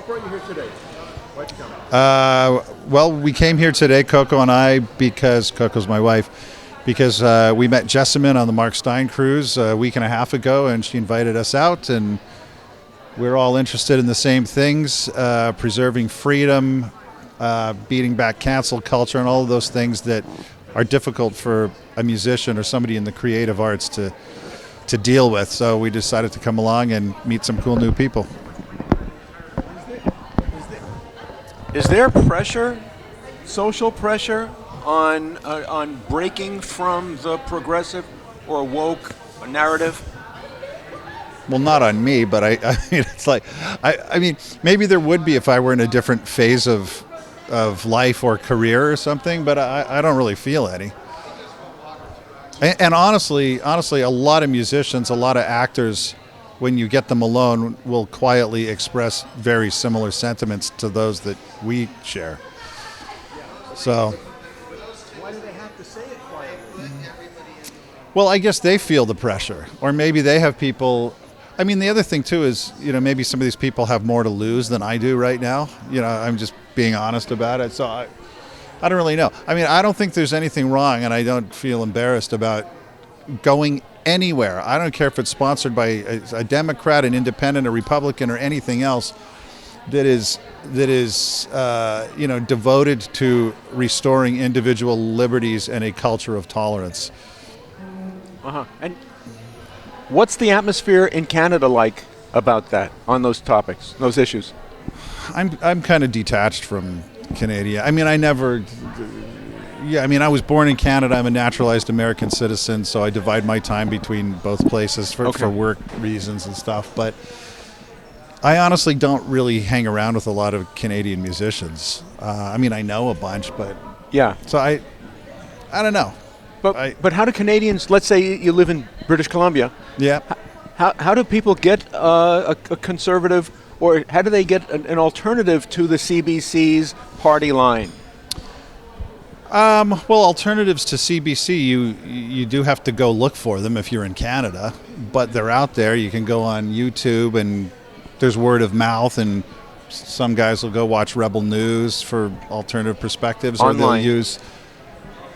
What brought you here today? Why'd you come? Well, we came here today, Coko and I, because Coco's my wife, because we met Jessamine on the Mark Steyn cruise a week and a half ago, and she invited us out, and we're all interested in the same things, preserving freedom, beating back cancel culture, and all of those things that are difficult for a musician or somebody in the creative arts to deal with. So we decided to come along and meet some cool new people. Is there pressure, social pressure, on breaking from the progressive or woke narrative? Well, not on me, but I mean, it's like, I mean, maybe there would be if I were in a different phase of life or career or something, but I don't really feel any. And honestly, a lot of musicians, a lot of actors, when you get them alone, will quietly express very similar sentiments to those that we share. So. Why do they have to say it quietly? Well, I guess they feel the pressure, or maybe they have people. I mean, the other thing too is, maybe some of these people have more to lose than I do right now. I'm just being honest about it. So I don't really know. I mean, I don't think there's anything wrong, and I don't feel embarrassed about going anywhere. I don't care if it's sponsored by a Democrat, an independent, a Republican, or anything else that is devoted to restoring individual liberties and a culture of tolerance. And what's the atmosphere in Canada like about that, on those topics, those issues? I'm kind of detached from Canada. I mean, I was born in Canada. I'm a naturalized American citizen, so I divide my time between both places for work reasons and stuff. But I honestly don't really hang around with a lot of Canadian musicians. I mean, I know a bunch, but yeah. So I don't know. But how do Canadians? Let's say you live in British Columbia. Yeah. How do people get a conservative, or how do they get an alternative to the CBC's party line? Well, alternatives to CBC, you do have to go look for them if you're in Canada, but they're out there. You can go on YouTube, and there's word of mouth, and some guys will go watch Rebel News for alternative perspectives. Online. Or they'll use...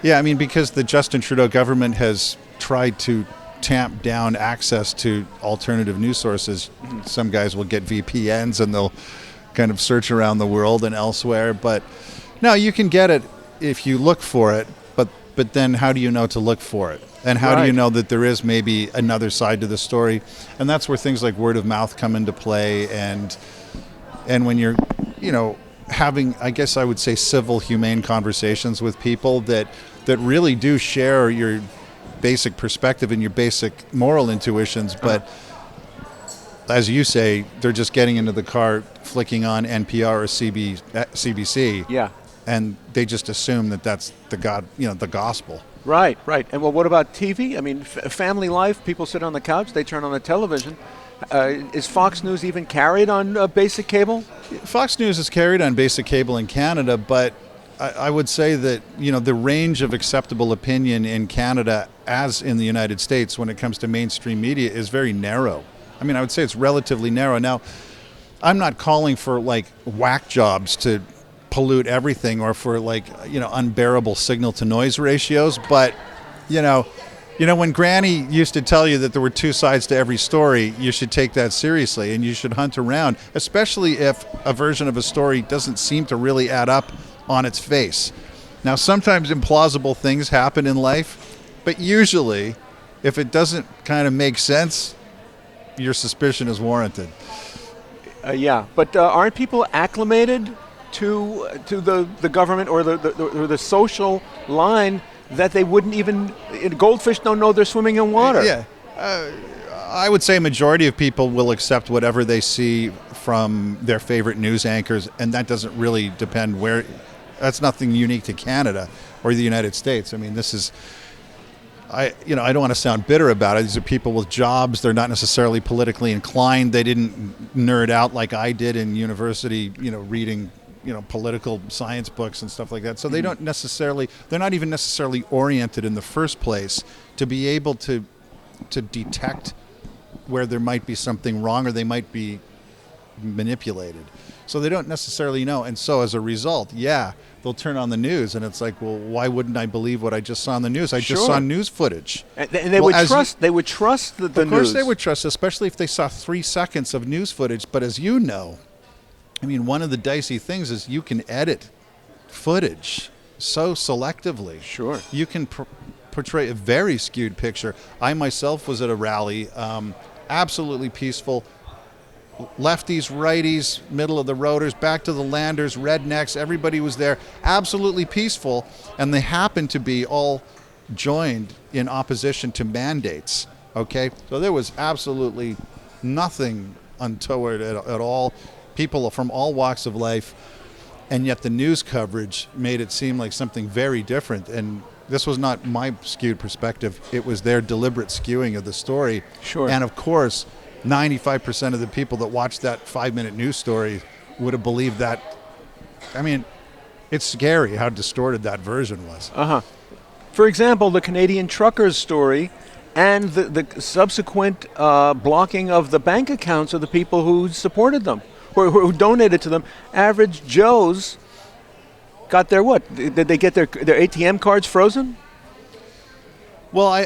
Yeah, I mean, because the Justin Trudeau government has tried to tamp down access to alternative news sources. Some guys will get VPNs and they'll kind of search around the world and elsewhere. But no, you can get it if you look for it, but then how do you know to look for it? And how do you know that there is maybe another side to the story? And that's where things like word of mouth come into play, and when you're, having, I guess I would say, civil, humane conversations with people that really do share your basic perspective and your basic moral intuitions, but as you say, they're just getting into the car, flicking on NPR or CBC. Yeah. And they just assume that that's the gospel. Right. And well, what about TV? I mean, family life, people sit on the couch, they turn on the television. Is Fox News even carried on basic cable? Fox News is carried on basic cable in Canada, but I would say that, the range of acceptable opinion in Canada, as in the United States, when it comes to mainstream media, is very narrow. I mean, I would say it's relatively narrow. Now, I'm not calling for, whack jobs to pollute everything, or for, unbearable signal-to-noise ratios, but, when Granny used to tell you that there were two sides to every story, you should take that seriously, and you should hunt around, especially if a version of a story doesn't seem to really add up on its face. Now, sometimes implausible things happen in life, but usually, if it doesn't kind of make sense, your suspicion is warranted. Yeah, but aren't people acclimated to the government or the social line that they wouldn't even... Goldfish don't know they're swimming in water. Yeah. I would say a majority of people will accept whatever they see from their favorite news anchors, and that doesn't really depend where... That's nothing unique to Canada or the United States. I mean, this is... I don't want to sound bitter about it. These are people with jobs. They're not necessarily politically inclined. They didn't nerd out like I did in university, reading, political science books and stuff like that. So they don't necessarily... They're not even necessarily oriented in the first place to be able to detect where there might be something wrong, or they might be manipulated. So they don't necessarily know. And so as a result, they'll turn on the news and it's like, well, why wouldn't I believe what I just saw on the news? I just saw news footage. And they would trust the news. Of course they would trust, especially if they saw 3 seconds of news footage. But as you know, I mean, one of the dicey things is you can edit footage so selectively. Sure. You can portray a very skewed picture. I myself was at a rally, absolutely peaceful. Lefties, righties, middle of the roaders, back to the landers, rednecks, everybody was there, absolutely peaceful, and they happened to be all joined in opposition to mandates, okay? So there was absolutely nothing untoward at all, people from all walks of life, and yet the news coverage made it seem like something very different, and this was not my skewed perspective, it was their deliberate skewing of the story. Sure. And of course, 95% of the people that watched that 5-minute news story would have believed that. I mean, it's scary how distorted that version was. For example, the Canadian truckers story and the subsequent blocking of the bank accounts of the people who supported them, who donated to them. Average Joes got their what? Did they get their ATM cards frozen? Well,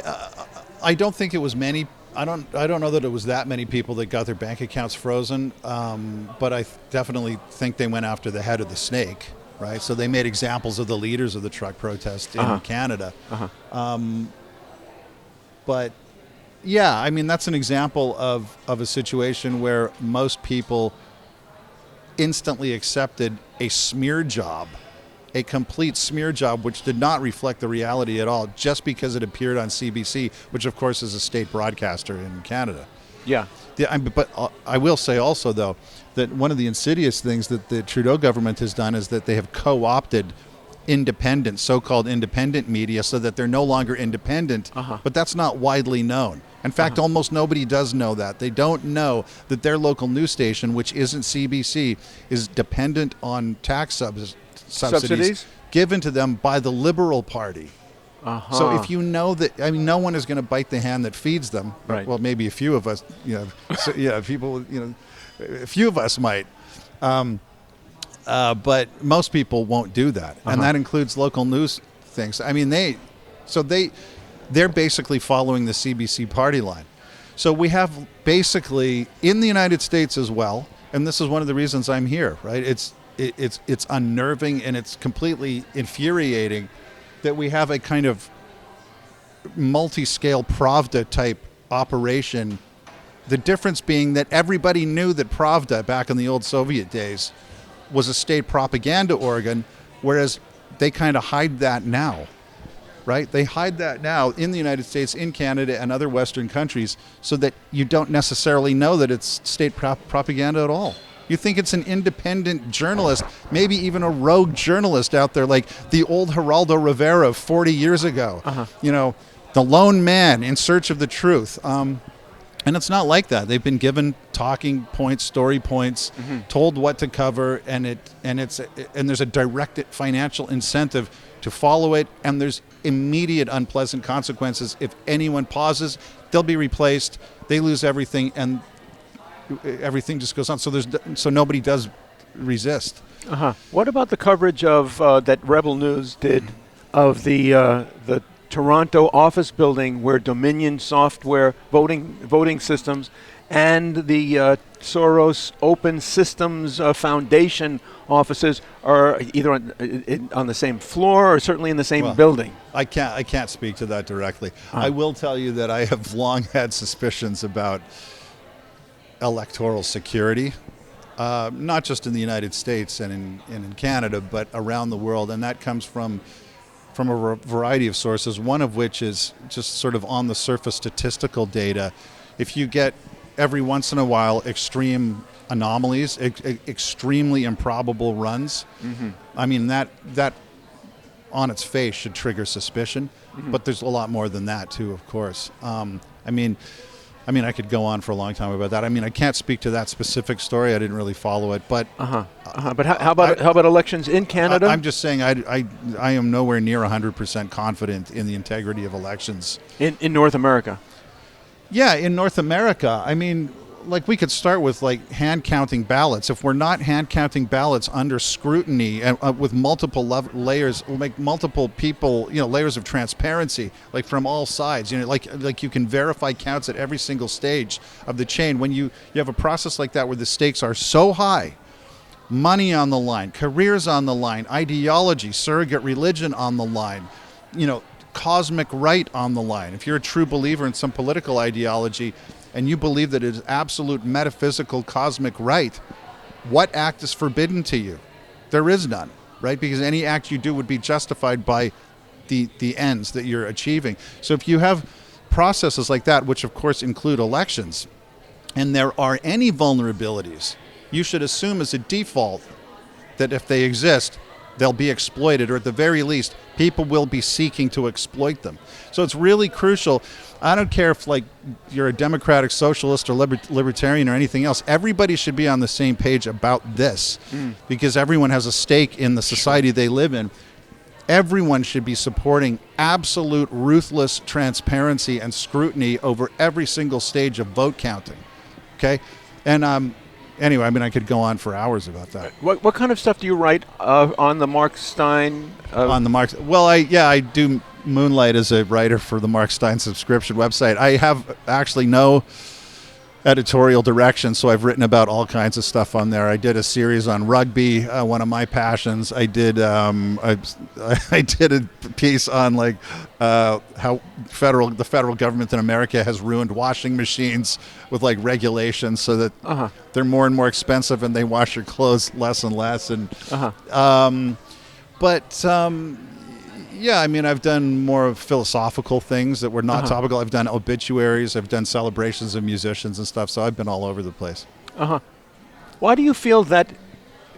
I don't think it was many. I don't know that it was that many people that got their bank accounts frozen, but I definitely think they went after the head of the snake, right? So they made examples of the leaders of the truck protest in Canada. But yeah, I mean, that's an example of a situation where most people instantly accepted a smear job, a complete smear job, which did not reflect the reality at all, just because it appeared on CBC, which of course is a state broadcaster in Canada. Yeah. But I will say also, though, that one of the insidious things that the Trudeau government has done is that they have co-opted independent, so-called independent media, so that they're no longer independent, but that's not widely known. In fact, almost nobody does know that. They don't know that their local news station, which isn't CBC, is dependent on tax subsidies given to them by the Liberal Party. So if you know that, I mean, no one is going to bite the hand that feeds them. Right. Well, maybe a few of us, people, a few of us might. But most people won't do that. And that includes local news things. I mean, they're basically following the CBC party line. So we have basically in the United States as well, and this is one of the reasons I'm here, right? It's unnerving and it's completely infuriating that we have a kind of multi-scale Pravda type operation. The difference being that everybody knew that Pravda back in the old Soviet days was a state propaganda organ, whereas they kind of hide that now, right? They hide that now in the United States, in Canada, and other Western countries, so that you don't necessarily know that it's state propaganda at all. You think it's an independent journalist, maybe even a rogue journalist out there, like the old Geraldo Rivera of 40 years ago. The lone man in search of the truth. And it's not like that. They've been given talking points, story points, told what to cover, and there's a direct financial incentive to follow it, and there's immediate unpleasant consequences. If anyone pauses, they'll be replaced. They lose everything, and everything just goes on. So nobody does resist. What about the coverage of that Rebel News did of the Toronto office building where Dominion Software voting systems and the Soros Open Systems Foundation offices are either on the same floor or certainly in the same building? I can't speak to that directly. I will tell you that I have long had suspicions about electoral security, not just in the United States and in Canada, but around the world, and that comes from a variety of sources, one of which is just sort of on the surface statistical data. If you get every once in a while extreme anomalies, extremely improbable runs, I mean, that on its face should trigger suspicion, but there's a lot more than that too, of course. I mean, I could go on for a long time about that. I mean, I can't speak to that specific story. I didn't really follow it, but But how about elections in Canada? I'm just saying I am nowhere near 100% confident in the integrity of elections in North America. Yeah, in North America. I mean, like we could start with like hand counting ballots. If we're not hand counting ballots under scrutiny and with multiple layers, we'll make multiple people, layers of transparency, like from all sides. Like you can verify counts at every single stage of the chain. When you have a process like that where the stakes are so high, money on the line, careers on the line, ideology, surrogate religion on the line, cosmic right on the line. If you're a true believer in some political ideology and you believe that it is absolute metaphysical cosmic right, what act is forbidden to you? There is none, right? Because any act you do would be justified by the ends that you're achieving. So if you have processes like that, which of course include elections, and there are any vulnerabilities, you should assume as a default that if they exist, they'll be exploited, or at the very least, people will be seeking to exploit them. So it's really crucial. I don't care if like you're a democratic socialist or libertarian or anything else. Everybody should be on the same page about this because everyone has a stake in the society they live in. Everyone should be supporting absolute ruthless transparency and scrutiny over every single stage of vote counting. Okay? And anyway, I mean, I could go on for hours about that. What kind of stuff do you write on the Mark Steyn? On the Mark, well, I do moonlight as a writer for the Mark Steyn subscription website. I have actually no editorial direction, so I've written about all kinds of stuff on there. I did a series on rugby, one of my passions. I did I did a piece on like how the federal government in America has ruined washing machines with like regulations so that they're more and more expensive and they wash your clothes less and less. And yeah, I mean, I've done more philosophical things that were not topical. I've done obituaries. I've done celebrations of musicians and stuff. So I've been all over the place. Why do you feel that,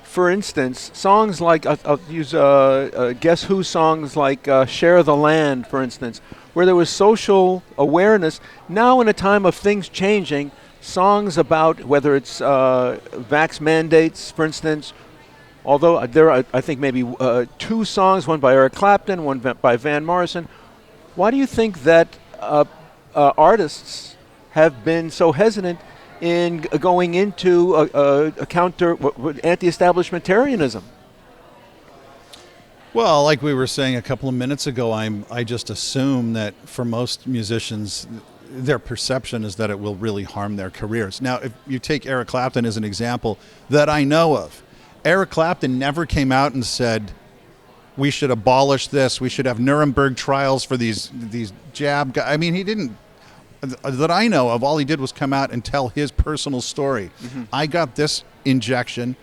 for instance, songs like, I'll use Guess Who songs like Share the Land, for instance, where there was social awareness, now in a time of things changing, songs about whether it's vax mandates, for instance, although there are, I think, maybe two songs, one by Eric Clapton, one by Van Morrison. Why do you think that artists have been so hesitant in going into a counter anti-establishmentarianism? Well, like we were saying a couple of minutes ago, I just assume that for most musicians, their perception is that it will really harm their careers. Now, if you take Eric Clapton as an example that I know of, Eric Clapton never came out and said, we should abolish this, we should have Nuremberg trials for these jab guys. I mean, he didn't, that I know of, all he did was come out and tell his personal story. I got this injection,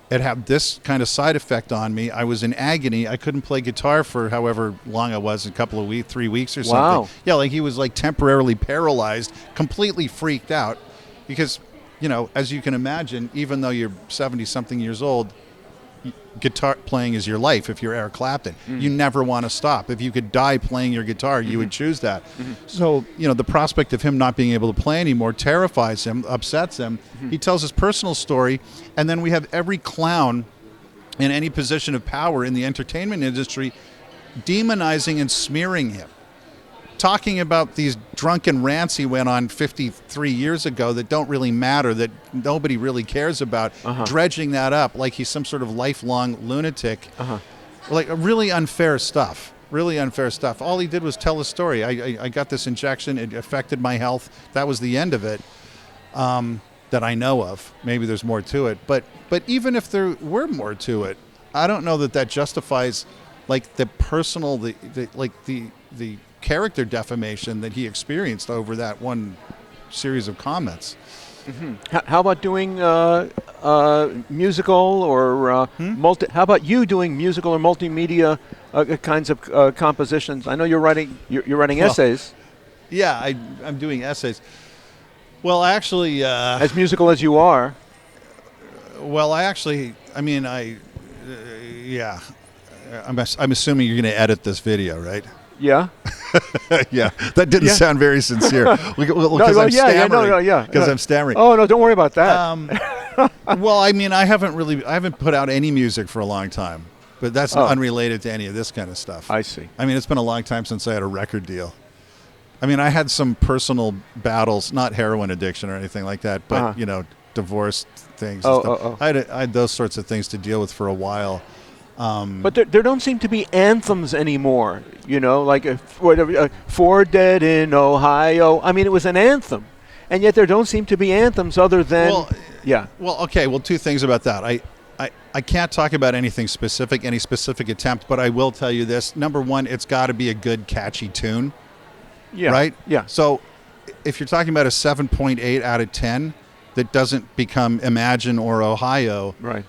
it had this kind of side effect on me, I was in agony, I couldn't play guitar for however long I was, a couple of weeks, 3 weeks or something. Wow. Yeah, like he was like temporarily paralyzed, completely freaked out because, as you can imagine, even though you're 70-something years old, guitar playing is your life. If you're Eric Clapton, you never want to stop. If you could die playing your guitar, you would choose that. So, the prospect of him not being able to play anymore terrifies him, upsets him. He tells his personal story, and then we have every clown in any position of power in the entertainment industry demonizing and smearing him. Talking about these drunken rants he went on 53 years ago that don't really matter, that nobody really cares about, dredging that up like he's some sort of lifelong lunatic. Like really unfair stuff. All he did was tell a story. I got this injection. It affected my health. That was the end of it that I know of. Maybe there's more to it. But even if there were more to it, I don't know that justifies like the personal, the character defamation that he experienced over that one series of comments. How about doing musical or how about you doing musical or multimedia kinds of compositions? I know you're writing essays. Yeah, I'm doing essays. Well, actually, as musical as you are. Well, yeah. I'm assuming you're going to edit this video, right? Yeah. Yeah, that didn't sound very sincere. Because I'm stammering. Because I'm stammering. Oh no, don't worry about that. Well, I mean, I haven't put out any music for a long time, but that's unrelated to any of this kind of stuff. I see. I mean, it's been a long time since I had a record deal. I mean, I had some personal battles, not heroin addiction or anything like that, but divorce things. And stuff. I had those sorts of things to deal with for a while. But there don't seem to be anthems anymore. Like "For Dead in Ohio." I mean, it was an anthem, and yet there don't seem to be anthems other than okay. Well, two things about that. I can't talk about anything specific, any specific attempt, but I will tell you this. Number one, it's got to be a good, catchy tune. Yeah. Right? Yeah. So if you're talking about a 7.8 out of 10 that doesn't become Imagine or Ohio, right?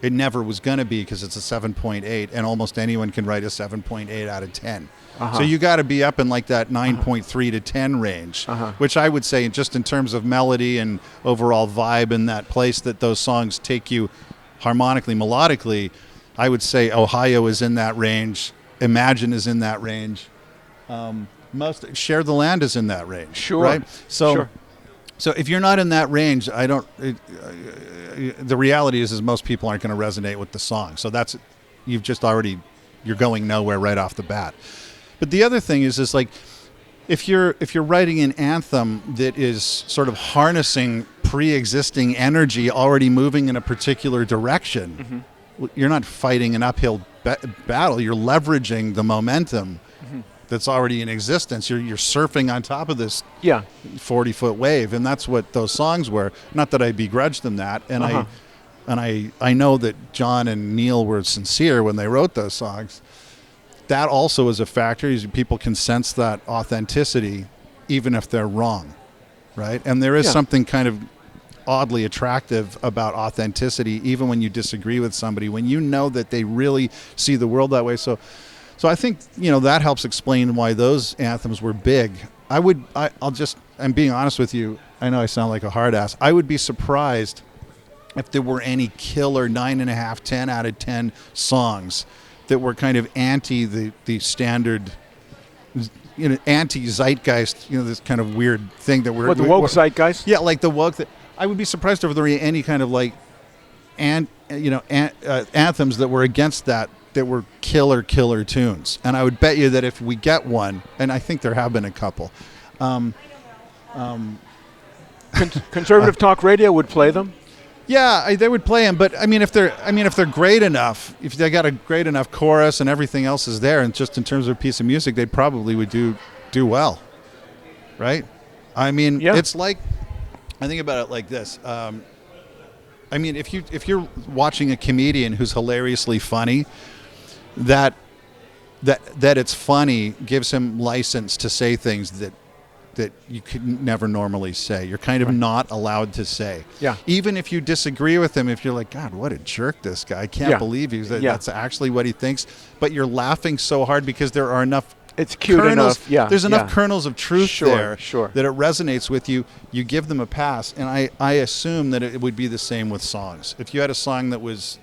It never was going to be, because it's a 7.8, and almost anyone can write a 7.8 out of 10. So you got to be up in like that 9.3 to 10 range, which I would say, just in terms of melody and overall vibe and that place that those songs take you harmonically, melodically, I would say Ohio is in that range. Imagine is in that range. Most Share the Land is in that range. Sure. Right? So if you're not in that range, the reality is most people aren't going to resonate with the song. So you're going nowhere right off the bat. But the other thing is like, if you're writing an anthem that is sort of harnessing pre-existing energy already moving in a particular direction, you're not fighting an uphill battle. You're leveraging the momentum that's already in existence. You're surfing on top of this 40-foot wave, and that's what those songs were. Not that I begrudge them that, and I know that John and Neil were sincere when they wrote those songs. That also is a factor. Is people can sense that authenticity, even if they're wrong, right? And there is something kind of oddly attractive about authenticity, even when you disagree with somebody, when you know that they really see the world that way. So I think, that helps explain why those anthems were big. I'm being honest with you. I know I sound like a hard ass. I would be surprised if there were any killer 9.5, 10 out of 10 songs that were kind of anti the standard, anti zeitgeist, this kind of weird thing that we're... What, the woke zeitgeist? Yeah, like the woke... I would be surprised if there were any kind of like, anthems that were against that were killer tunes. And I would bet you that if we get one, and I think there have been a couple, conservative talk radio would play them. Yeah, they would play them. But if they're great enough, if they got a great enough chorus and everything else is there, and just in terms of a piece of music, they probably would do well, right? It's like, I think about it like this. If you're watching a comedian who's hilariously funny, that it's funny gives him license to say things that you could never normally say. You're kind of not allowed to say. Yeah. Even if you disagree with him, if you're like, God, what a jerk this guy. I can't believe that's actually what he thinks. But you're laughing so hard because there are enough... It's cute enough. Yeah. There's enough kernels of truth there that it resonates with you. You give them a pass. And I assume that it would be the same with songs. If you had a song that was,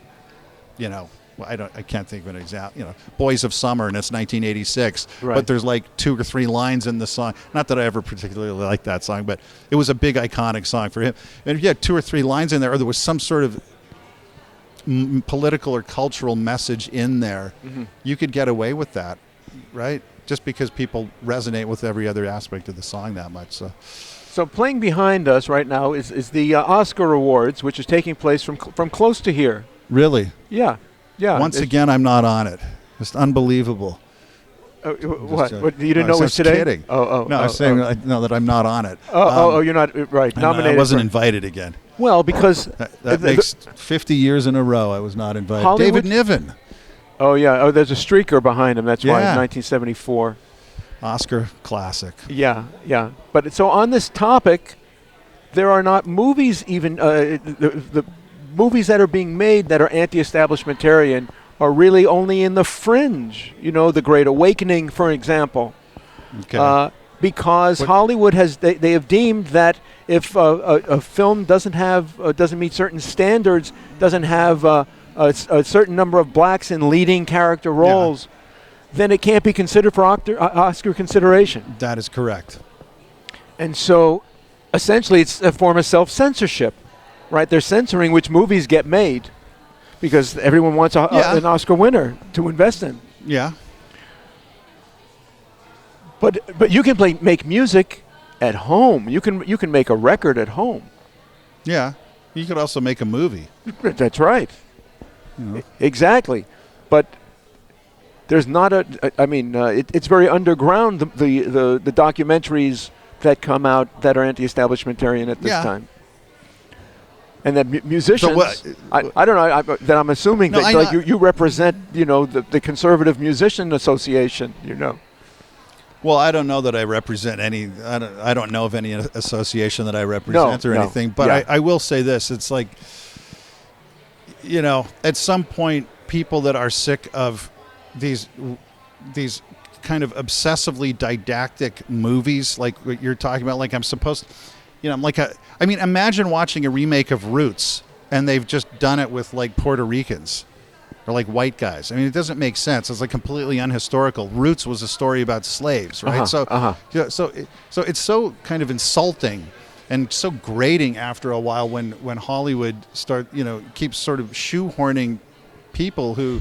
I can't think of an example, Boys of Summer, and it's 1986, but there's like 2 or 3 lines in the song. Not that I ever particularly liked that song, but it was a big iconic song for him. And if you had 2 or 3 lines in there, or there was some sort of political or cultural message in there, you could get away with that, right? Just because people resonate with every other aspect of the song that much. So playing behind us right now is the Oscar Awards, which is taking place from close to here. Really? Yeah. Once again, I'm not on it. Just unbelievable. What? You didn't know it was today? Kidding. No, I was saying that I'm not on it. You're not right. Nominated. I wasn't invited again. Well, because that makes 50 years in a row I was not invited. Hollywood? David Niven. Oh yeah. Oh, there's a streaker behind him. That's why. 1974. Oscar classic. Yeah. But so on this topic, there are not movies even. The movies that are being made that are anti-establishmentarian are really only in the fringe. The Great Awakening, for example. Okay. Because Hollywood they have deemed that if a film doesn't meet certain standards, doesn't have a certain number of blacks in leading character roles, then it can't be considered for Oscar consideration. That is correct. And so, essentially, it's a form of self-censorship, right? They're censoring which movies get made because everyone wants an Oscar winner to invest in. Yeah. But you can make music at home. You can make a record at home. Yeah. You could also make a movie. That's right. You know. Exactly. But there's not it's very underground, the documentaries that come out that are anti-establishmentarian at this time. And that musicians, I don't know, that I'm assuming that you represent, the Conservative Musician Association, Well, I don't know that I represent any. I don't know of any association that I represent or anything. But I will say this: it's like, at some point, people that are sick of these kind of obsessively didactic movies, like what you're talking about, like I'm supposed, imagine watching a remake of Roots, and they've just done it with like Puerto Ricans. Or like white guys. I mean, it doesn't make sense. It's like completely unhistorical. Roots was a story about slaves, right? So it's so kind of insulting and so grating after a while when Hollywood keeps sort of shoehorning people who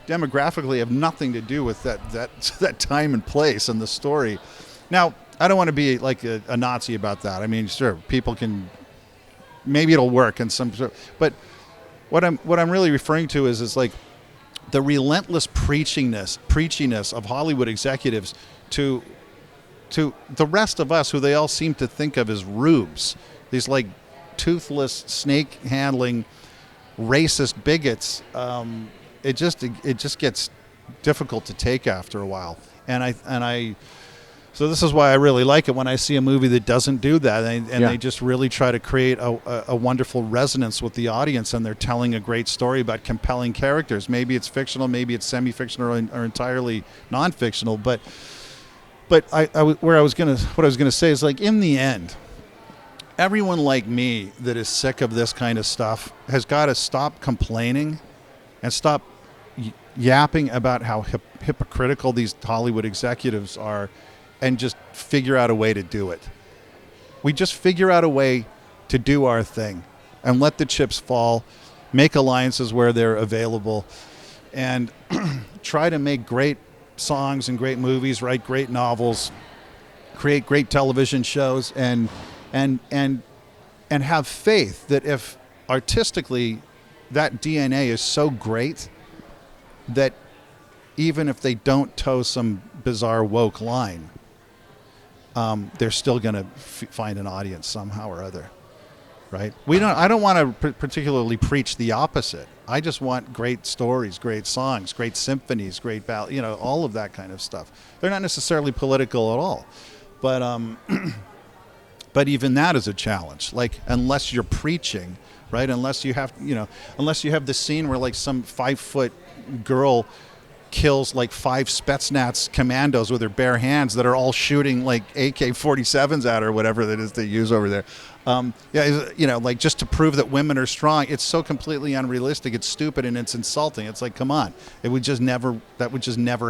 demographically have nothing to do with that time and place and the story. Now, I don't want to be like a Nazi about that. I mean, sure, people can, maybe it'll work in some, but what I'm really referring to is like the relentless preachiness of Hollywood executives to the rest of us, who they all seem to think of as rubes, these like toothless, snake handling, racist bigots. It just gets difficult to take after a while, So this is why I really like it when I see a movie that doesn't do that, and they just really try to create a wonderful resonance with the audience, and they're telling a great story about compelling characters. Maybe it's fictional, maybe it's semi-fictional, or entirely non-fictional. But what I was gonna say is, like, in the end, everyone like me that is sick of this kind of stuff has got to stop complaining and stop yapping about how hypocritical these Hollywood executives are, and just figure out a way to do it. We just figure out a way to do our thing and let the chips fall, make alliances where they're available, and try to make great songs and great movies, write great novels, create great television shows, and have faith that if artistically that DNA is so great that even if they don't toe some bizarre woke line, they're still going to find an audience somehow or other, right? I don't want to particularly preach the opposite. I just want great stories, great songs, great symphonies, great all of that kind of stuff. They're not necessarily political at all, but even that is a challenge. Like, unless you're preaching, right? Unless you have the scene where like some 5-foot girl kills like 5 Spetsnaz commandos with her bare hands that are all shooting like AK-47s at her, or whatever that is they use over there. Like, just to prove that women are strong. It's so completely unrealistic. It's stupid and it's insulting. It's like, come on, that would just never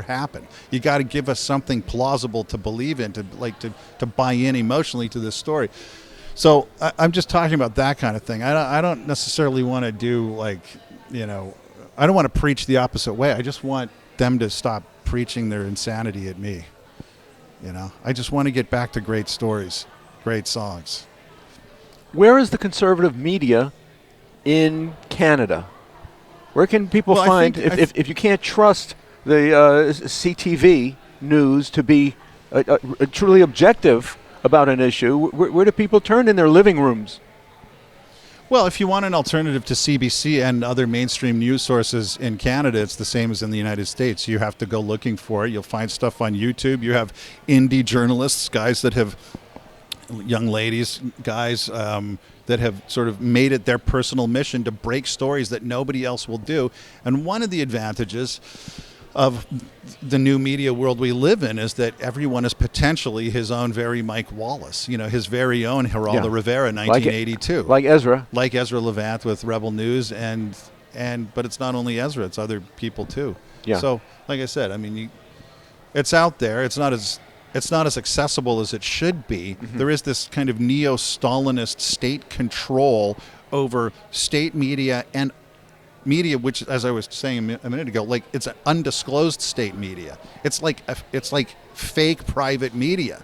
happen. You got to give us something plausible to believe in, to buy in emotionally to this story. So I'm just talking about that kind of thing. I don't necessarily want to do like, I don't want to preach the opposite way. I just want them to stop preaching their insanity at me. I just want to get back to great stories, great songs. Where is the conservative media in Canada? Where can people find, if you can't trust the CTV news to be truly objective about an issue, where do people turn in their living rooms? Well, if you want an alternative to CBC and other mainstream news sources in Canada, it's the same as in the United States. You have to go looking for it. You'll find stuff on YouTube. You have indie journalists, young ladies, guys that have sort of made it their personal mission to break stories that nobody else will do. And one of the advantages of the new media world we live in is that everyone is potentially his own very Mike Wallace, his very own Geraldo Rivera, 1982. Like Ezra Levant with Rebel News, but it's not only Ezra, it's other people too. Yeah. So, like I said, I mean, it's out there. It's not as accessible as it should be. Mm-hmm. There is this kind of neo-Stalinist state control over state media and media, which, as I was saying a minute ago, like it's an undisclosed state media. It's like fake private media,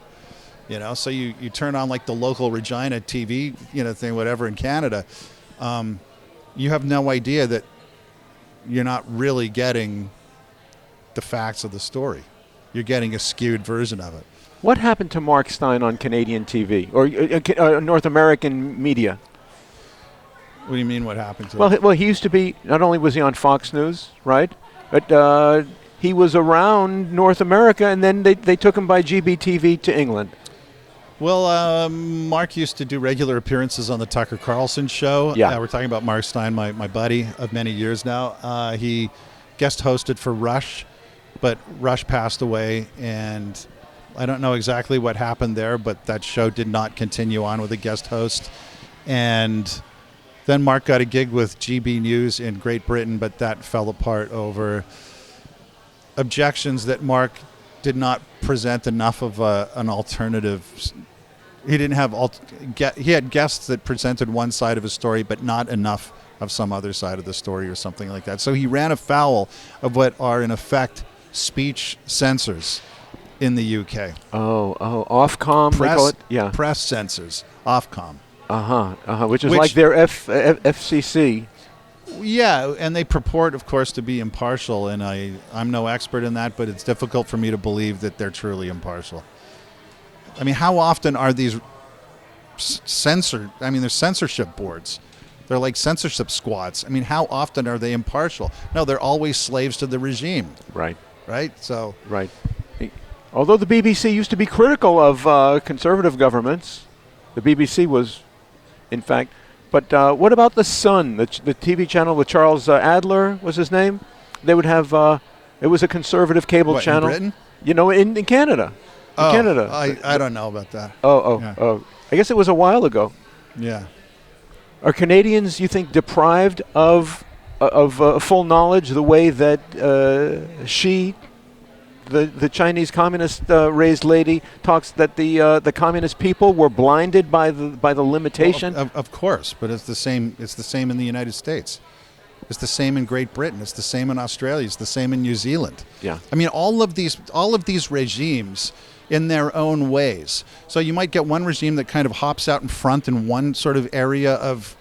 So you turn on like the local Regina TV, thing, whatever in Canada, you have no idea that you're not really getting the facts of the story. You're getting a skewed version of it. What happened to Mark Steyn on Canadian TV or North American media? What do you mean? What happened to him? Well, he used to be. Not only was he on Fox News, right, but he was around North America, and then they took him by GBTV to England. Well, Mark used to do regular appearances on the Tucker Carlson show. Yeah. We're talking about Mark Steyn, my buddy of many years now. He guest hosted for Rush, but Rush passed away, and I don't know exactly what happened there, but that show did not continue on with a guest host. And then Mark got a gig with GB News in Great Britain, but that fell apart over objections that Mark did not present enough of an alternative. He didn't have he had guests that presented one side of a story, but not enough of some other side of the story or something like that. So he ran afoul of what are in effect speech censors in the UK. Oh, Ofcom, they call it? Yeah. Press censors, Ofcom. Which is like their FCC. Yeah, and they purport, of course, to be impartial, and I'm no expert in that, but it's difficult for me to believe that they're truly impartial. I mean, how often are these censored? I mean, there's censorship boards. They're like censorship squads. I mean, how often are they impartial? No, they're always slaves to the regime. Right. Right? So. Right. Although the BBC used to be critical of conservative governments, the BBC was, in fact. But what about The Sun, the TV channel with Charles Adler was his name? They would have, it was a conservative cable channel. In Britain? In Canada. Canada. I don't know about that. Oh. I guess it was a while ago. Yeah. Are Canadians, you think, deprived of full knowledge the way that the Chinese communist raised lady talks that the communist people were blinded by the limitation? Well, of course, but it's the same. It's the same in the United States. It's the same in Great Britain. It's the same in Australia. It's the same in New Zealand. Yeah. I mean, all of these regimes, in their own ways. So you might get one regime that kind of hops out in front in one sort of area of,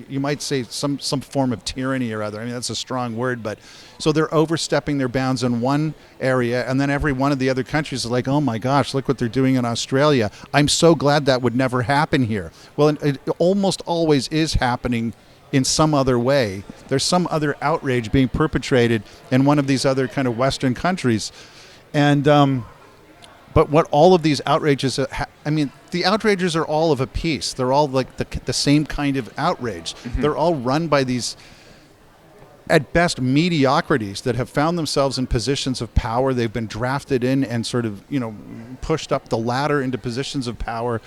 you might say, some form of tyranny or other. I mean, that's a strong word, but so they're overstepping their bounds in one area, and then every one of the other countries is like, oh my gosh, look what they're doing in Australia. I'm so glad that would never happen here. Well, it almost always is happening in some other way. There's some other outrage being perpetrated in one of these other kind of Western countries. And but what all of these outrages, I mean, the outrages are all of a piece. They're all like the same kind of outrage. Mm-hmm. They're all run by these, at best, mediocrities that have found themselves in positions of power. They've been drafted in and sort of, pushed up the ladder into positions of power.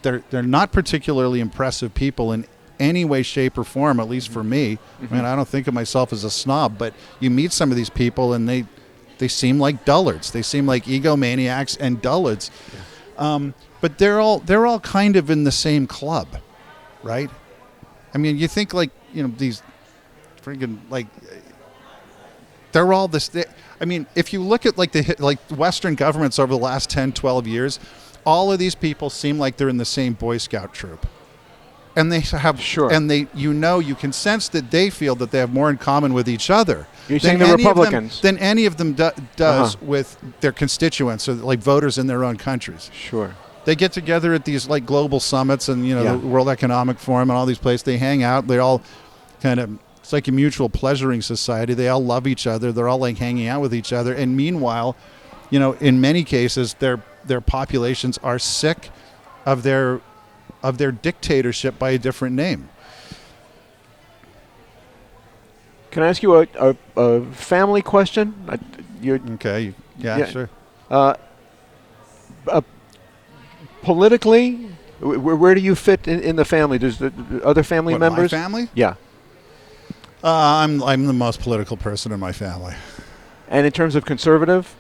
They're not particularly impressive people in any way, shape, or form, at least for me. Mm-hmm. I mean, I don't think of myself as a snob, but you meet some of these people and they seem like dullards. They seem like egomaniacs and dullards. Yeah. But they're all kind of in the same club, right? I mean, you think like, these freaking, like, they're all this. I mean, if you look at like Western governments over the last 10, 12 years, all of these people seem like they're in the same Boy Scout troop. And they have, sure. And you can sense that they feel that they have more in common with each other. You're saying the Republicans? Than any of them does with their constituents, or like voters in their own countries. Sure. They get together at these like global summits and the World Economic Forum and all these places. They hang out. They all kind of, it's like a mutual pleasuring society. They all love each other. They're all like hanging out with each other. And meanwhile, in many cases, their populations are sick of their dictatorship by a different name. Can I ask you a family question? Okay. Yeah, sure. Politically, where do you fit in the family? There's the other family members? My family? Yeah. I'm the most political person in my family. And in terms of conservative?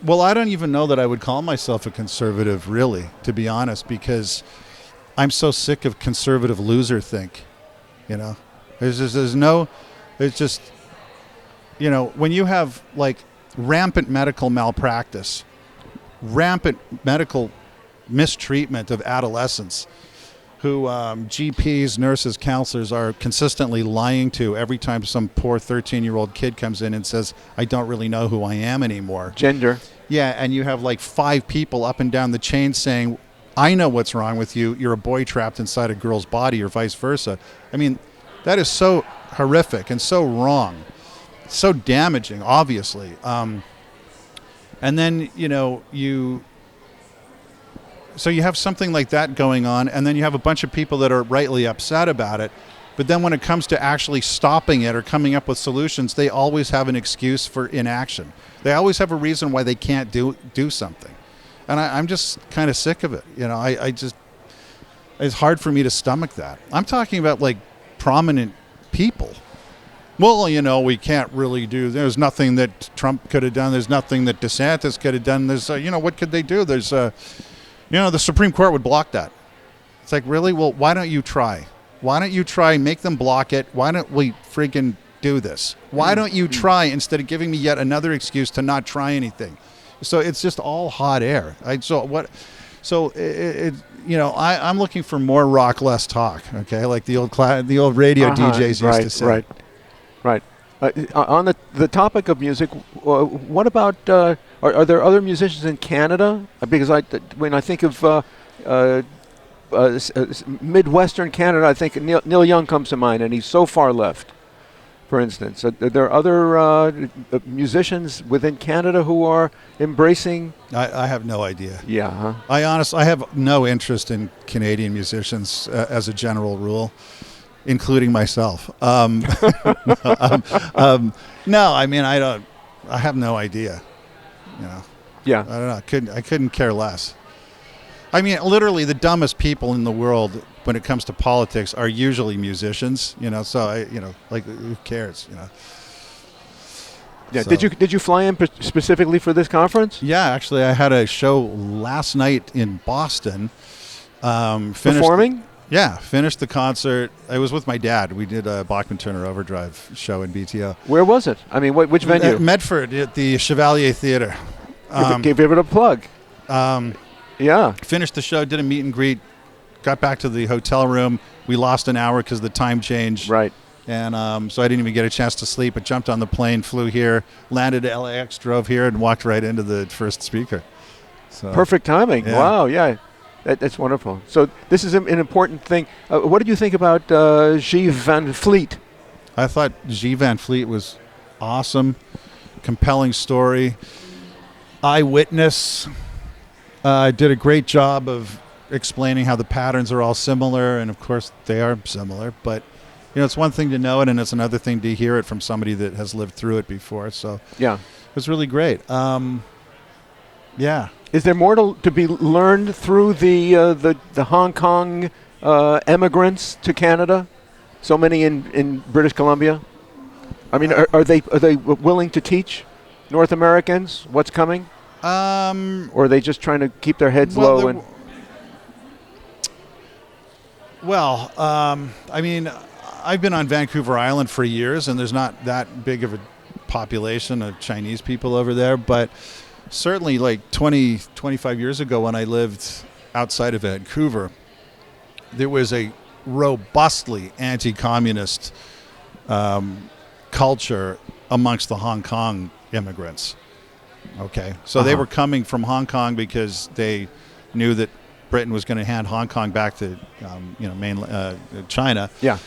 Well, I don't even know that I would call myself a conservative, really, to be honest, because I'm so sick of conservative loser think, There's no, it's just, when you have like rampant medical malpractice, rampant medical mistreatment of adolescents who GPs, nurses, counselors are consistently lying to every time some poor 13-year-old kid comes in and says, I don't really know who I am anymore. Gender. Yeah, and you have like 5 people up and down the chain saying, I know what's wrong with you. You're a boy trapped inside a girl's body or vice versa. I mean, that is so horrific and so wrong, so damaging, obviously. And then, so you have something like that going on, and then you have a bunch of people that are rightly upset about it. But then when it comes to actually stopping it or coming up with solutions, they always have an excuse for inaction. They always have a reason why they can't do something. And I'm just kind of sick of it. It's hard for me to stomach that. I'm talking about like prominent people. Well, we can't really there's nothing that Trump could have done. There's nothing that DeSantis could have done. There's, what could they do? There's, the Supreme Court would block that. It's like, really? Well, why don't you try? Why don't you try, make them block it? Why don't we freaking do this? Why don't you try instead of giving me yet another excuse to not try anything? So it's just all hot air. I'm looking for more rock, less talk. Okay, like the old radio DJs used to say. Right. On the topic of music, what about are there other musicians in Canada? Because when I think of Midwestern Canada, I think Neil Young comes to mind, and he's so far left. For instance, are there other musicians within Canada who are embracing? I have no idea. Yeah. Huh? I have no interest in Canadian musicians as a general rule, including myself. No, I mean I don't. I have no idea. Yeah. I don't know. I couldn't care less. I mean, literally, the dumbest people in the world when it comes to politics are usually musicians. So like who cares? Yeah. So. Did you fly in specifically for this conference? Yeah, actually, I had a show last night in Boston. Performing? Finished the concert. I was with my dad. We did a Bachman-Turner Overdrive show in BTO. Where was it? I mean, which venue? At Medford, at the Chevalier Theatre. Give it a plug. Yeah. Finished the show, did a meet and greet, got back to the hotel room. We lost an hour because the time changed. Right. And so I didn't even get a chance to sleep, but jumped on the plane, flew here, landed at LAX, drove here, and walked right into the first speaker. So, perfect timing. Yeah. Wow, yeah. That's wonderful. So this is an important thing. What did you think about G. Van Fleet? I thought G. Van Fleet was awesome, compelling story, eyewitness. Did a great job of explaining how the patterns are all similar, and of course they are similar, but it's one thing to know it and it's another thing to hear it from somebody that has lived through it before. So yeah, it was really great. Yeah. Is there more to be learned through the Hong Kong emigrants to Canada? So many in British Columbia. I mean, are they willing to teach North Americans what's coming? Or are they just trying to keep their heads low? I mean, I've been on Vancouver Island for years, and there's not that big of a population of Chinese people over there. But certainly like 20, 25 years ago when I lived outside of Vancouver, there was a robustly anti-communist culture amongst the Hong Kong immigrants. Okay, so they were coming from Hong Kong because they knew that Britain was going to hand Hong Kong back to, mainland China. Yeah,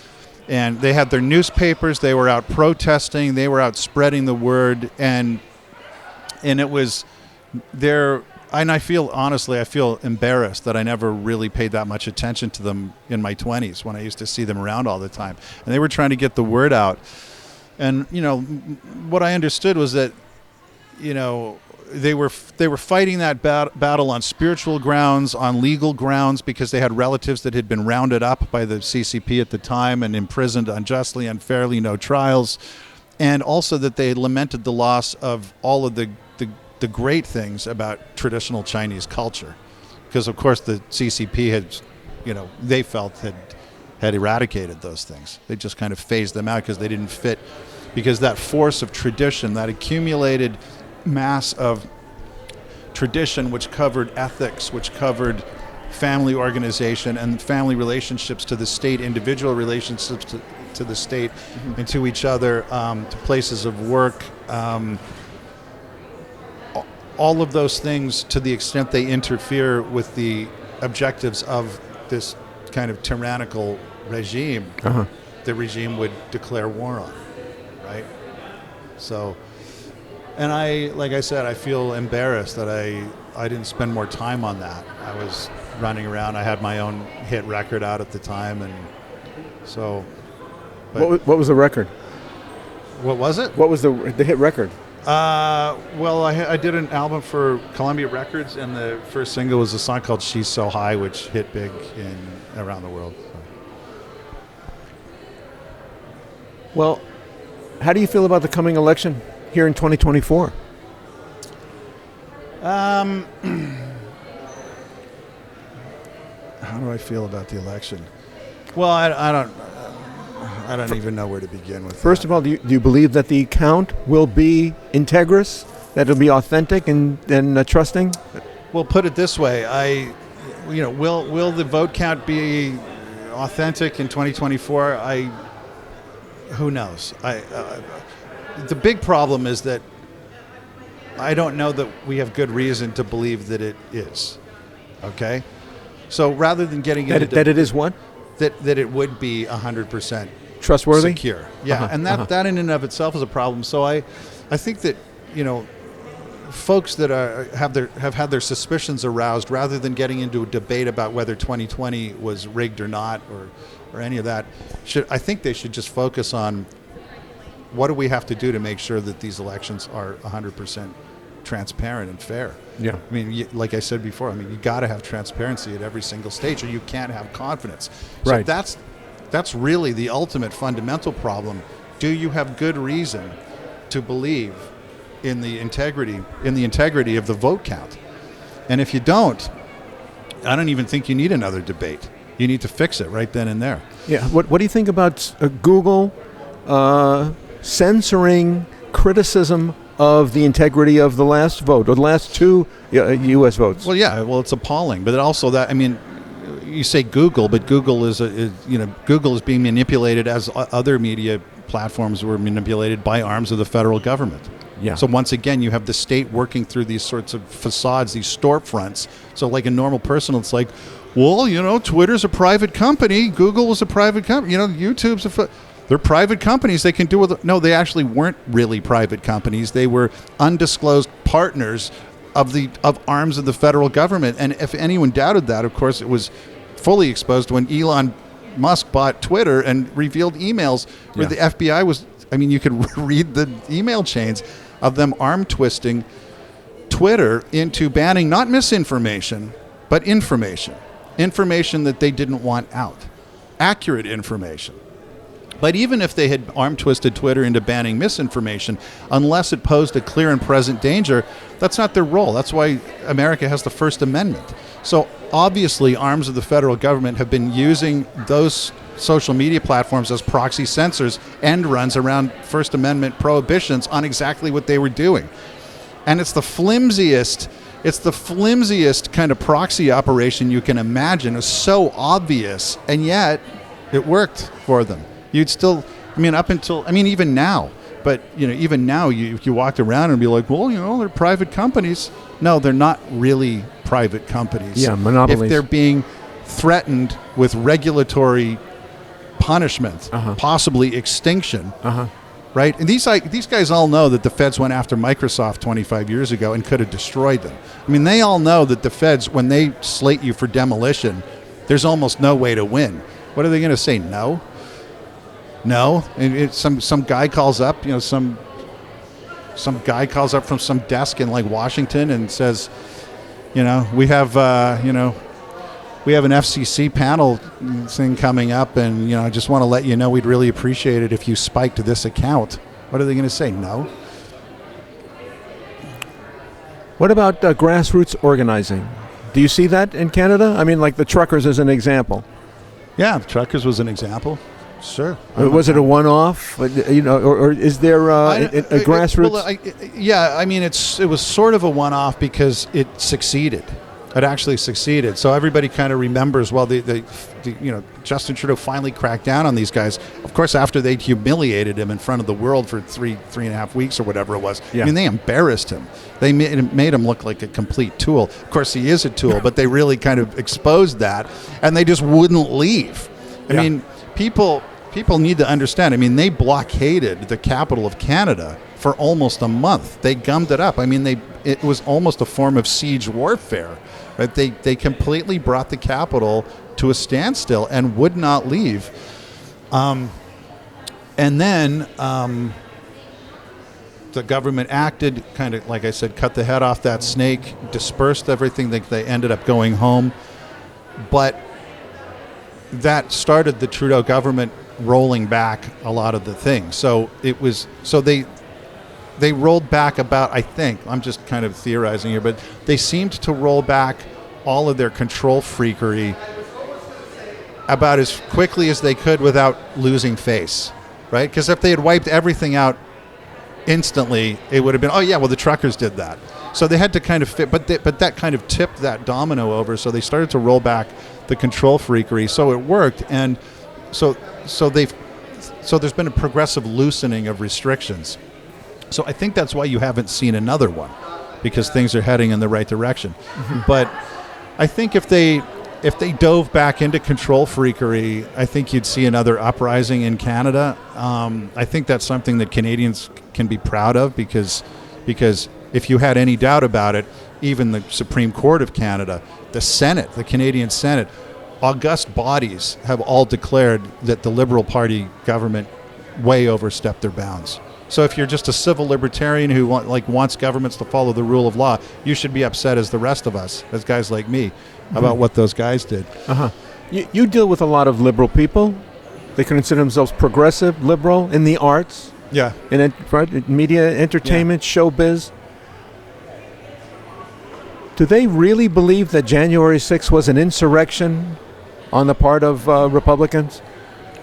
and they had their newspapers. They were out protesting. They were out spreading the word, and it was there. And I feel embarrassed that I never really paid that much attention to them in my 20s when I used to see them around all the time. And they were trying to get the word out. And what I understood was that. They were fighting that battle on spiritual grounds, on legal grounds, because they had relatives that had been rounded up by the CCP at the time and imprisoned unjustly, unfairly, no trials, and also that they had lamented the loss of all of the great things about traditional Chinese culture, because of course the CCP had, they felt had eradicated those things. They just kind of phased them out because they didn't fit, because that force of tradition, that accumulated mass of tradition, which covered ethics, which covered family organization and family relationships to the state, individual relationships to the state and to each other, to places of work, all of those things, to the extent they interfere with the objectives of this kind of tyrannical regime, the regime would declare war on, right? So, and like I said, I feel embarrassed that I didn't spend more time on that. I was running around. I had my own hit record out at the time, and so. What was the record? What was it? What was the hit record? Well, I did an album for Columbia Records, and the first single was a song called "She's So High," which hit big around the world. Well, how do you feel about the coming election here in 2024? How do I feel about the election? Well, I don't even know where to begin with. First of all, do you believe that the count will be integrous, that it'll be authentic and trusting? Well, put it this way: will the vote count be authentic in 2024? Who knows? The big problem is that I don't know that we have good reason to believe that it is. Okay, so rather than getting into that it is what? That it would be 100% trustworthy, secure. Yeah, and that in and of itself is a problem. So I think that folks that have had their suspicions aroused, rather than getting into a debate about whether 2020 was rigged or not, or any of that, I think they should just focus on what do we have to do to make sure that these elections are 100% transparent and fair. Yeah. I mean, like I said before, you got to have transparency at every single stage, or you can't have confidence. So right. That's really the ultimate fundamental problem. Do you have good reason to believe in the integrity of the vote count? And if you don't, I don't even think you need another debate. You need to fix it right then and there. Yeah. What do you think about Google censoring criticism of the integrity of the last vote, or the last two U.S. votes? Well, yeah. Well, it's appalling. But also you say Google, but Google is Google is being manipulated as other media platforms were manipulated by arms of the federal government. Yeah. So once again, you have the state working through these sorts of facades, these storefronts. So like a normal person, it's like, well, Twitter's a private company, Google is a private company, YouTube's they're private companies. They can do with it. No, they actually weren't really private companies. They were undisclosed partners of arms of the federal government. And if anyone doubted that, of course, it was fully exposed when Elon Musk bought Twitter and revealed emails where the FBI was. You could read the email chains of them arm twisting Twitter into banning not misinformation, but information that they didn't want out, accurate information. But even if they had arm-twisted Twitter into banning misinformation, unless it posed a clear and present danger, that's not their role. That's why America has the First Amendment. So obviously, arms of the federal government have been using those social media platforms as proxy censors, end runs around First Amendment prohibitions on exactly what they were doing. And it's the flimsiest kind of proxy operation you can imagine. It's so obvious, and yet it worked for them. You'd still, up until, even now, but, even now, if you walked around and be like, well, they're private companies. No, they're not really private companies. Yeah, monopolies. If they're being threatened with regulatory punishment, possibly extinction, right? And these guys all know that the feds went after Microsoft 25 years ago and could have destroyed them. They all know that the feds, when they slate you for demolition, there's almost no way to win. What are they going to say? No? No, and some guy calls up, some guy calls up from some desk in like Washington and says, we have an FCC panel thing coming up, and I just want to let you know we'd really appreciate it if you spiked this account. What are they going to say? No. What about grassroots organizing? Do you see that in Canada? Like the truckers as an example. Yeah, truckers was an example. Sure. Was it a one-off? Or is there a grassroots? Yeah, I mean, it was sort of a one-off because it succeeded. It actually succeeded. So everybody kind of remembers, well, Justin Trudeau finally cracked down on these guys. Of course, after they'd humiliated him in front of the world for three and a half weeks or whatever it was. Yeah. I mean, they embarrassed him. They made him look like a complete tool. Of course, he is a tool, but they really kind of exposed that, and they just wouldn't leave. I mean, people need to understand. I mean, they blockaded the capital of Canada for almost a month. They gummed it up. I mean, it was almost a form of siege warfare. Right? They completely brought the capital to a standstill and would not leave. And then the government acted, kind of like I said, cut the head off that snake, dispersed everything. They ended up going home. But that started the Trudeau government rolling back a lot of the things. They rolled back about, I think, I'm just kind of theorizing here, but they seemed to roll back all of their control freakery about as quickly as they could without losing face, right? Because if they had wiped everything out instantly, it would have been, oh yeah, well the truckers did that. So they had to kind of fit, but that kind of tipped that domino over, so they started to roll back the control freakery, so it worked, and so there's been a progressive loosening of restrictions. So I think that's why you haven't seen another one, because things are heading in the right direction. Mm-hmm. But I think if they dove back into control freakery, I think you'd see another uprising in Canada. I think that's something that Canadians can be proud of, because if you had any doubt about it, even the Supreme Court of Canada, the Senate, the Canadian Senate, august bodies have all declared that the Liberal Party government way overstepped their bounds. So if you're just a civil libertarian who wants governments to follow the rule of law, you should be upset as the rest of us, as guys like me, about what those guys did. Uh-huh. You deal with a lot of liberal people. They consider themselves progressive, liberal, in the arts. Yeah. In media, entertainment, showbiz. Do they really believe that January 6th was an insurrection on the part of Republicans?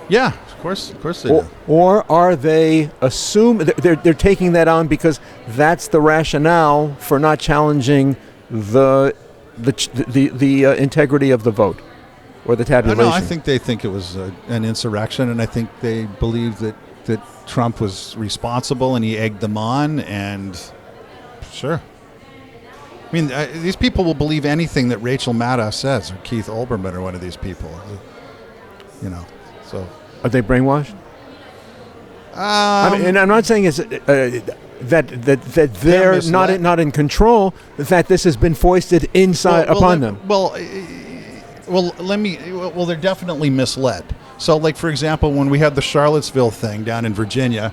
Yeah. Of course they do. Or are they they're taking that on because that's the rationale for not challenging the integrity of the vote or the tabulation? No, I think they think it was an insurrection, and I think they believe that Trump was responsible and he egged them on, and sure. I mean, these people will believe anything that Rachel Maddow says, or Keith Olbermann, or one of these people. So. Are they brainwashed? And I'm not saying that they're not in control. That this has been foisted upon them. They're definitely misled. So, like for example, when we had the Charlottesville thing down in Virginia,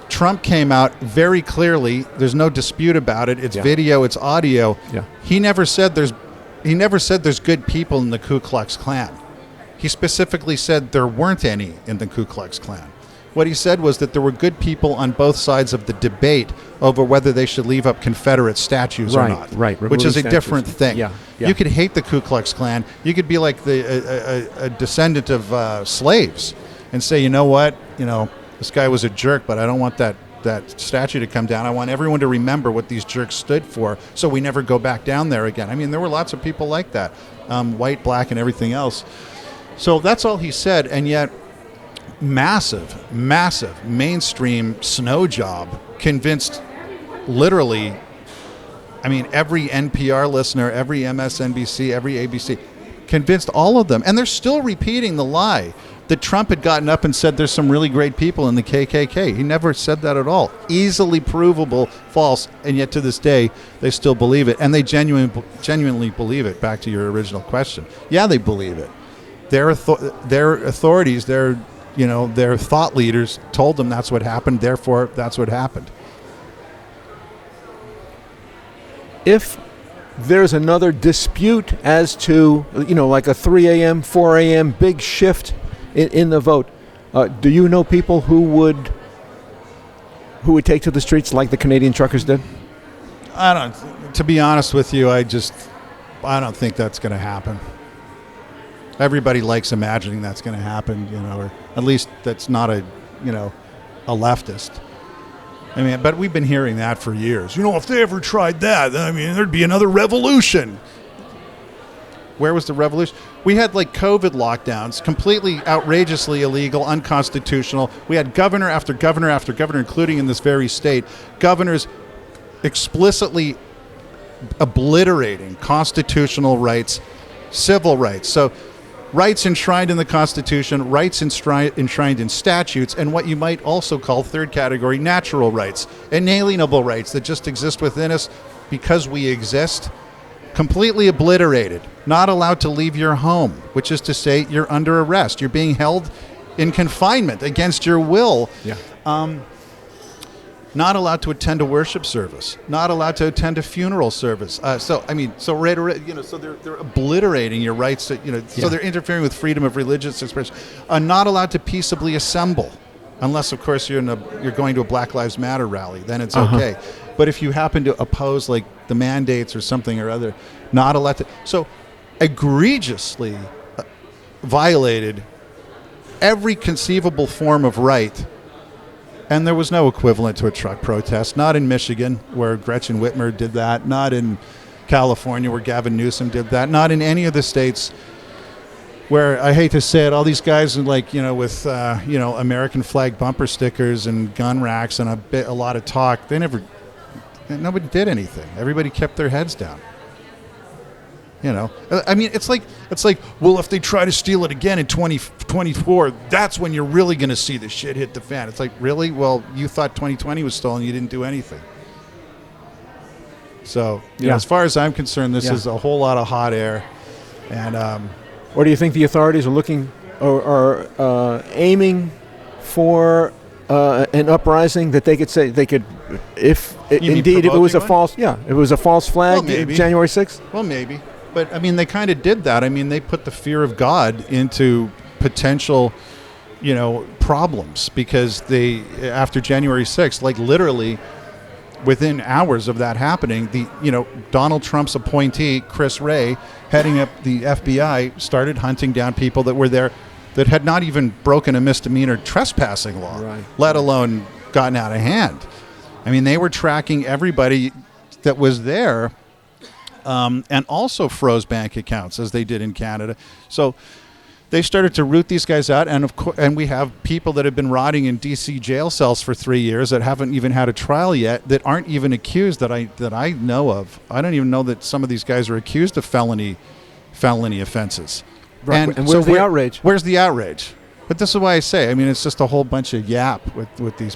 Trump came out very clearly. There's no dispute about it. It's video. It's audio. Yeah. He never said there's good people in the Ku Klux Klan. He specifically said there weren't any in the Ku Klux Klan. What he said was that there were good people on both sides of the debate over whether they should leave up Confederate statues or not. Right, which is a different thing. Yeah. You could hate the Ku Klux Klan. You could be like a descendant of slaves and say, you know what, this guy was a jerk, but I don't want that statue to come down. I want everyone to remember what these jerks stood for, so we never go back down there again. I mean, there were lots of people like that, white, black, and everything else. So that's all he said, and yet massive mainstream snow job convinced literally, every NPR listener, every MSNBC, every ABC, convinced all of them. And they're still repeating the lie that Trump had gotten up and said there's some really great people in the KKK. He never said that at all. Easily provable false, and yet to this day, they still believe it. And they genuinely believe it, back to your original question. Yeah, they believe it. Their authorities, their thought leaders told them that's what happened, therefore that's what happened. If there's another dispute as to, like a 3 a.m., 4 a.m. big shift in the vote, do you know people who would take to the streets like the Canadian truckers did? To be honest with you, I don't think that's going to happen. Everybody likes imagining that's going to happen, or at least that's not a leftist. I mean, but we've been hearing that for years. If they ever tried that, there'd be another revolution. Where was the revolution? We had COVID lockdowns, completely outrageously illegal, unconstitutional. We had governor after governor after governor, including in this very state, governors explicitly obliterating constitutional rights, civil rights. So rights enshrined in the Constitution, rights enshrined in statutes, and what you might also call third category natural rights, inalienable rights that just exist within us because we exist. Completely obliterated, not allowed to leave your home, which is to say you're under arrest. You're being held in confinement against your will. Yeah. Not allowed to attend a worship service. Not allowed to attend a funeral service. So they're obliterating your rights. So they're interfering with freedom of religious expression. Not allowed to peaceably assemble, unless of course you're going to a Black Lives Matter rally. Then it's okay. But if you happen to oppose the mandates or something or other, not allowed to. So egregiously violated every conceivable form of right. And there was no equivalent to a truck protest. Not in Michigan, where Gretchen Whitmer did that. Not in California, where Gavin Newsom did that. Not in any of the states where, I hate to say it, all these guys with American flag bumper stickers and gun racks and a lot of talk, nobody did anything. Everybody kept their heads down. It's like, well, if they try to steal it again in 2024, that's when you're really going to see the shit hit the fan. It's like, really? Well, you thought 2020 was stolen. You didn't do anything. So, as far as I'm concerned, this is a whole lot of hot air. And or do you think the authorities are looking or aiming for an uprising that they could say if it was a false flag, January 6th? Well, maybe. But, they kind of did that. They put the fear of God into potential, problems because after January 6th, literally within hours of that happening, Donald Trump's appointee, Chris Wray, heading up the FBI, started hunting down people that were there that had not even broken a misdemeanor trespassing law, let alone gotten out of hand. They were tracking everybody that was there. And also froze bank accounts as they did in Canada. So they started to root these guys out, and we have people that have been rotting in DC jail cells for 3 years that haven't even had a trial yet, that aren't even accused that I know of. I don't even know that some of these guys are accused of felony offenses. Right. And where's the outrage? Where's the outrage? But this is why I say, it's just a whole bunch of yap with these